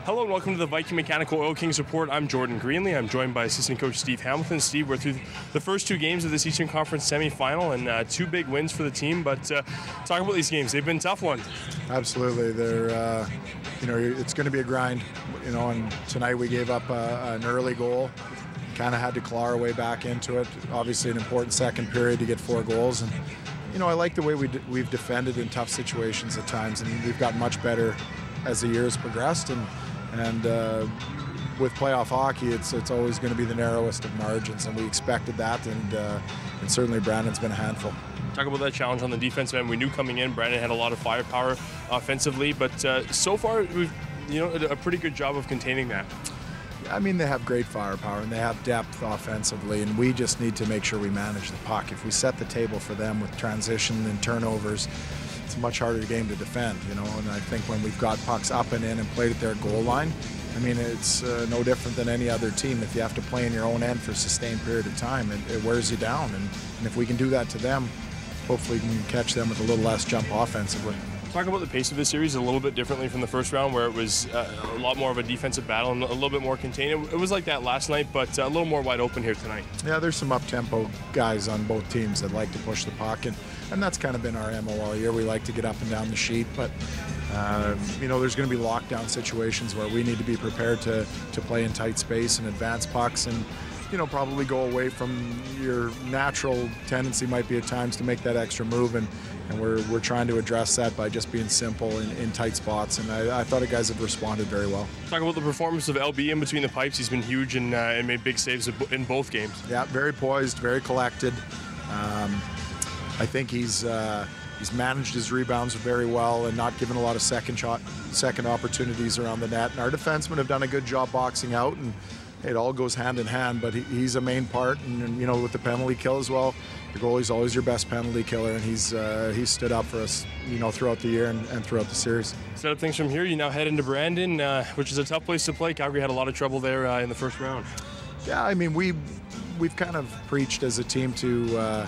Hello and welcome to the Viking Mechanical Oil Kings Report. I'm Jordan Greenlee. I'm joined by assistant coach Steve Hamilton. Steve, we're through the first two games of this Eastern Conference semifinal and two big wins for the team. But talk about these games. They've been tough ones. Absolutely. They're, it's going to be a grind. And tonight we gave up an early goal. Kind of had to claw our way back into it. Obviously an important second period to get 4 goals. And, I like the way we've defended in tough situations at times. And we've gotten much better as the years progressed. And with playoff hockey, it's always going to be the narrowest of margins, and we expected that, and certainly Brandon's been a handful. Talk about that challenge on the defensive end. We knew coming in, Brandon had a lot of firepower offensively, but so far we've a pretty good job of containing that. I mean, they have great firepower and they have depth offensively, and we just need to make sure we manage the puck. If we set the table for them with transition and turnovers, it's a much harder game to defend, and I think when we've got pucks up and in and played at their goal line, I mean, it's no different than any other team. If you have to play in your own end for a sustained period of time, it wears you down, and if we can do that to them, hopefully we can catch them with a little less jump offensively. Talk about the pace of this series a little bit differently from the first round, where it was a lot more of a defensive battle and a little bit more contained. It was like that last night, but a little more wide open here tonight. Yeah, there's some up-tempo guys on both teams that like to push the puck, and that's kind of been our MO all year. We like to get up and down the sheet, but there's going to be lockdown situations where we need to be prepared to play in tight space and advance pucks, and probably go away from your natural tendency might be at times to make that extra move, and we're trying to address that by just being simple in tight spots, and I thought the guys have responded very well. Talk about the performance of LB in between the pipes. He's been huge and made big saves in both games. Yeah, very poised, very collected. I think he's managed his rebounds very well and not given a lot of second opportunities around the net. And our defensemen have done a good job boxing out, and it all goes hand in hand, but he's a main part, and with the penalty kill as well. The goalie's always your best penalty killer, and he's stood up for us, throughout the year and throughout the series. Set up things from here. You now head into Brandon, which is a tough place to play. Calgary had a lot of trouble there in the first round. Yeah, I mean, we've kind of preached as a team to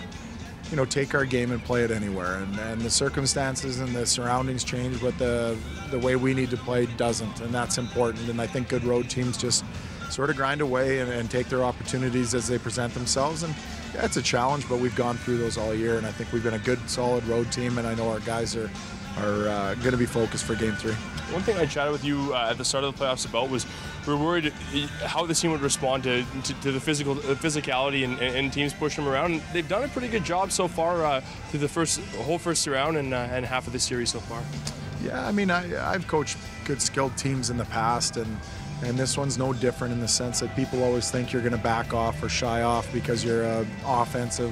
take our game and play it anywhere, and the circumstances and the surroundings change, but the way we need to play doesn't, and that's important. And I think good road teams just sort of grind away and take their opportunities as they present themselves. And yeah, it's a challenge, but we've gone through those all year, and I think we've been a good, solid road team, and I know our guys are going to be focused for Game 3. One thing I chatted with you at the start of the playoffs about was we were worried how the team would respond to the physicality and teams pushing them around. And they've done a pretty good job so far through the whole first round and half of the series so far. Yeah, I mean, I've coached good, skilled teams in the past, and this one's no different in the sense that people always think you're going to back off or shy off because you're an offensive,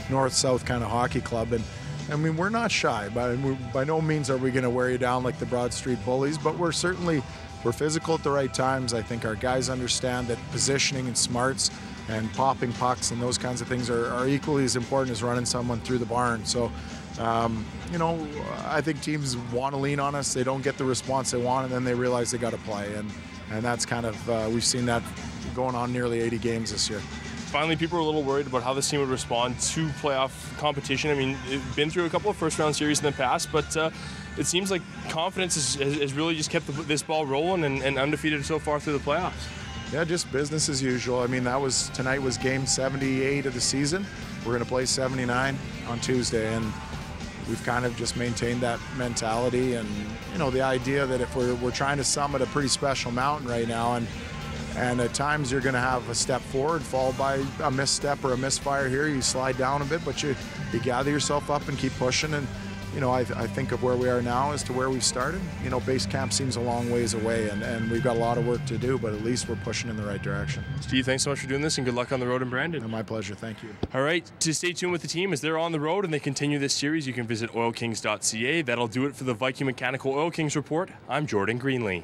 north-south kind of hockey club. And I mean, we're not shy, but by no means are we going to wear you down like the Broad Street Bullies, but we're physical at the right times. I think our guys understand that positioning and smarts and popping pucks and those kinds of things are equally as important as running someone through the barn. So, I think teams want to lean on us. They don't get the response they want, and then they realize they got to play. And that's kind of, we've seen that going on nearly 80 games this year. Finally, people are a little worried about how this team would respond to playoff competition. I mean, it's been through a couple of first-round series in the past, but it seems like confidence has really just kept this ball rolling and undefeated so far through the playoffs. Yeah, just business as usual. I mean, tonight was game 78 of the season. We're going to play 79 on Tuesday, and we've kind of just maintained that mentality, and the idea that if we're trying to summit a pretty special mountain right now, and at times you're going to have a step forward followed by a misstep or a misfire here, you slide down a bit, but you gather yourself up and keep pushing. And I think of where we are now as to where we started. Base camp seems a long ways away, and we've got a lot of work to do, but at least we're pushing in the right direction. Steve, thanks so much for doing this, and good luck on the road in Brandon. My pleasure. Thank you. All right, to stay tuned with the team as they're on the road and they continue this series, you can visit oilkings.ca. That'll do it for the Viking Mechanical Oil Kings Report. I'm Jordan Greenlee.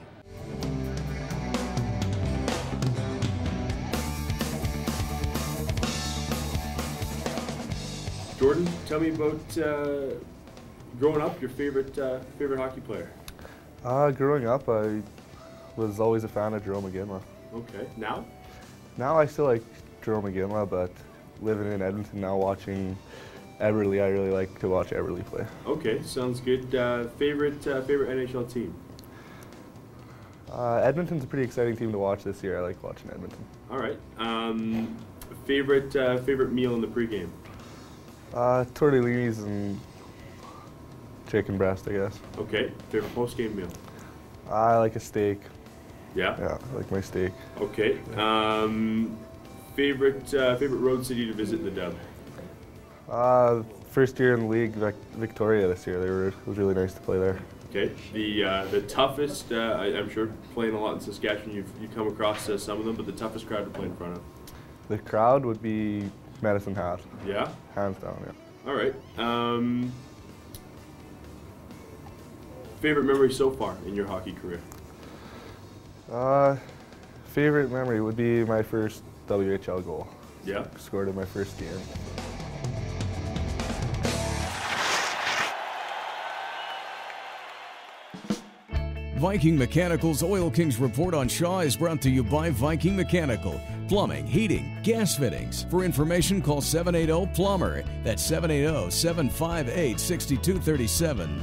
Jordan, tell me about growing up, your favorite hockey player. Growing up, I was always a fan of Jerome McGinley. Okay, now? Now I still like Jerome McGinley, but living in Edmonton now, watching Eberle, I really like to watch Eberle play. Okay, sounds good. Favorite NHL team? Edmonton's a pretty exciting team to watch this year. I like watching Edmonton. All right. Favorite meal in the pregame? Tortellinis and chicken breast, I guess. Okay. Favorite postgame meal? I like a steak. Yeah? Yeah, I like my steak. Okay. Favorite road city to visit in the Dub? First year in the league, Victoria this year. It was really nice to play there. Okay. The toughest, I'm sure playing a lot in Saskatchewan, you come across some of them, but the toughest crowd to play in front of? The crowd would be Medicine Hat. Yeah? Hands down, yeah. All right. Favorite memory so far in your hockey career? Favorite memory would be my first WHL goal. Yeah? Scored in my first game. Viking Mechanical's Oil Kings Report on Shaw is brought to you by Viking Mechanical. Plumbing, heating, gas fittings. For information, call 780-PLUMBER. That's 780-758-6237.